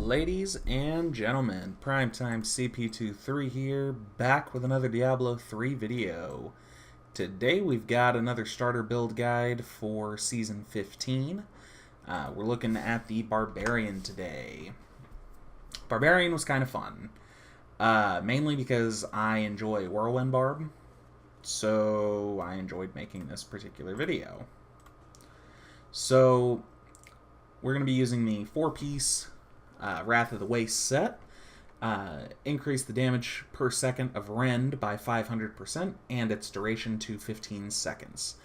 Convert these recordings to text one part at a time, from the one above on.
Ladies and gentlemen, Primetime CP23 here, back with another Diablo 3 video. Today we've got another starter build guide for Season 15. We're looking at the Barbarian today. Barbarian was kind of fun, mainly because I enjoy Whirlwind Barb, so I enjoyed making this particular video. So we're going to be using the 4-piece Wrath of the Waste set. Increase the damage per second of Rend by 500% and its duration to 15 seconds.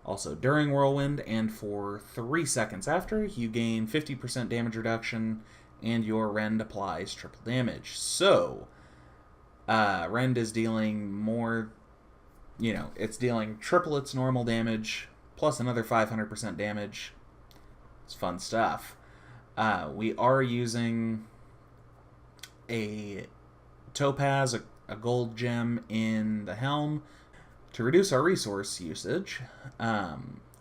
Also, during Whirlwind and for 3 seconds after, you gain 50% damage reduction and your Rend applies triple damage. So, Rend is dealing more, it's dealing triple its normal damage plus another 500% damage. It's fun stuff. We are using a topaz, a gold gem in the helm to reduce our resource usage.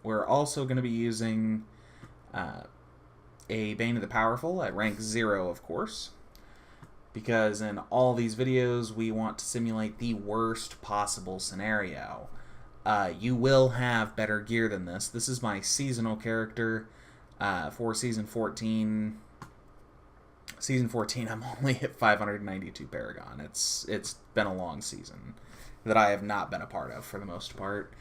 We're also going to be using a Bane of the Powerful at rank 0, of course, because in all these videos we want to simulate the worst possible scenario. You will have better gear than this. This is my seasonal character. For Season 14, I'm only at 592 Paragon. It's been a long season that I have not been a part of for the most part.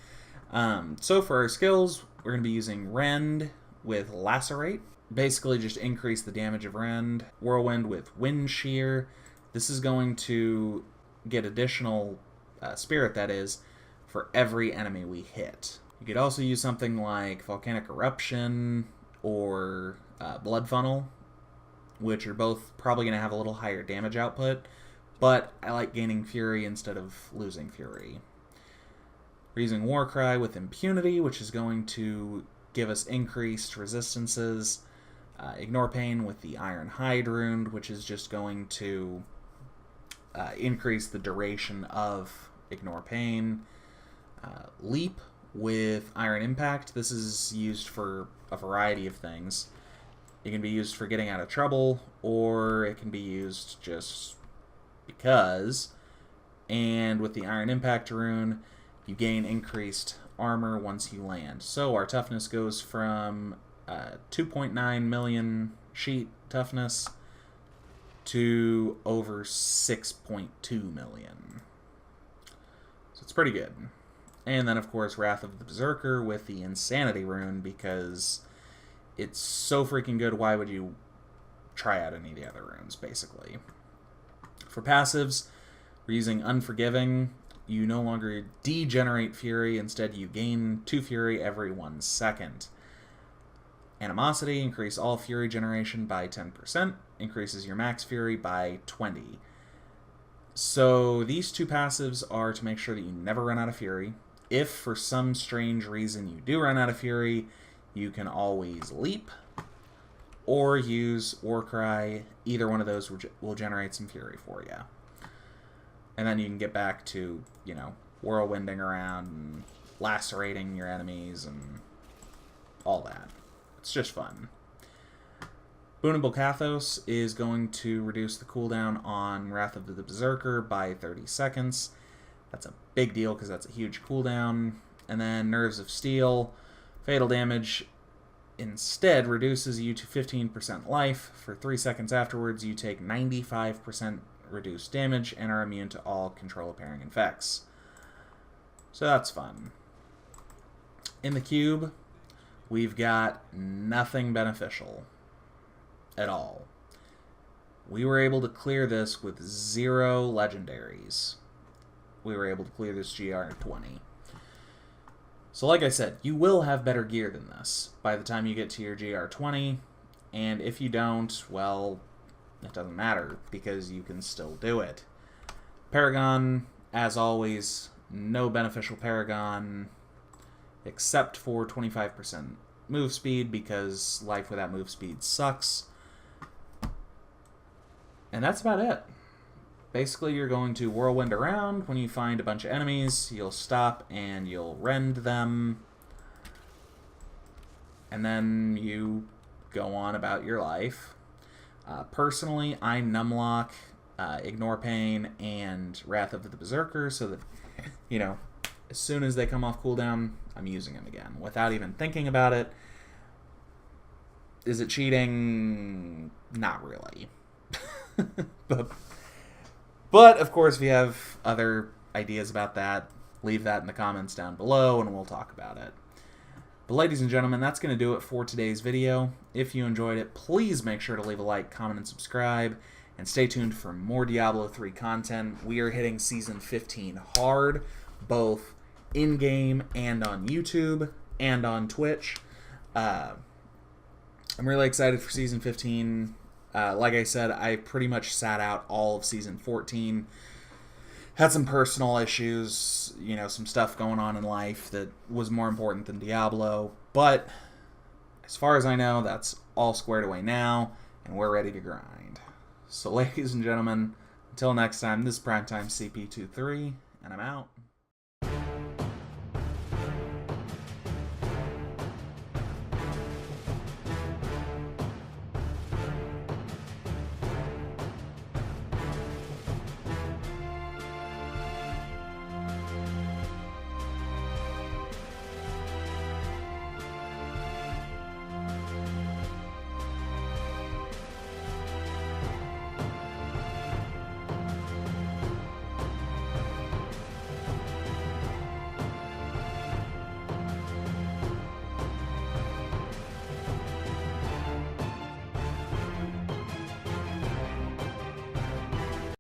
So for our skills, we're going to be using Rend with Lacerate. Basically just increase the damage of Rend. Whirlwind with Wind Shear. This is going to get additional spirit, that is, for every enemy we hit. You could also use something like Volcanic Eruption or Blood Funnel, which are both probably going to have a little higher damage output, but I like gaining Fury instead of losing Fury. We're using Warcry with Impunity, which is going to give us increased resistances. Ignore Pain with the Iron Hide rune, which is just going to increase the duration of Ignore Pain. Leap with Iron Impact. This is used for a variety of things. It can be used for getting out of trouble, or it can be used just because. And with the Iron Impact rune, you gain increased armor once you land. So our toughness goes from 2.9 million sheet toughness to over 6.2 million. So it's pretty good. And then, of course, Wrath of the Berserker with the Insanity rune, because it's so freaking good, why would you try out any of the other runes, basically? For passives, we're using Unforgiving. You no longer degenerate Fury, instead you gain 2 Fury every 1 second. Animosity, increase all Fury generation by 10%, increases your max Fury by 20. So these two passives are to make sure that you never run out of Fury. If for some strange reason you do run out of Fury, you can always Leap or use Warcry. Either one of those will generate some Fury for you. And then you can get back to, whirlwinding around and lacerating your enemies and all that. It's just fun. Boonable Kathos is going to reduce the cooldown on Wrath of the Berserker by 30 seconds. That's a big deal because that's a huge cooldown. And then Nerves of Steel, fatal damage instead reduces you to 15% life. For 3 seconds afterwards, you take 95% reduced damage and are immune to all control-impairing effects. So that's fun. In the cube, we've got nothing beneficial at all. We were able to clear this with 0 legendaries. We were able to clear this GR20. So like I said, you will have better gear than this by the time you get to your GR20, and if you don't, well, it doesn't matter, because you can still do it. Paragon, as always, no beneficial Paragon, except for 25% move speed, because life without move speed sucks. And that's about it. Basically, you're going to whirlwind around. When you find a bunch of enemies, you'll stop and you'll rend them. And then you go on about your life. Personally, I numlock, Ignore Pain, and Wrath of the Berserker so that, you know, as soon as they come off cooldown, I'm using them again without even thinking about it. Is it cheating? Not really. But of course, if you have other ideas about that, leave that in the comments down below and we'll talk about it. But ladies and gentlemen, that's going to do it for today's video. If you enjoyed it, please make sure to leave a like, comment, and subscribe. And stay tuned for more Diablo 3 content. We are hitting Season 15 hard, both in-game and on YouTube and on Twitch. I'm really excited for Season 15. Like I said, I pretty much sat out all of Season 14. Had some personal issues, you know, some stuff going on in life that was more important than Diablo. But as far as I know, that's all squared away now, and we're ready to grind. So ladies and gentlemen, until next time, this is Primetime CP23, and I'm out.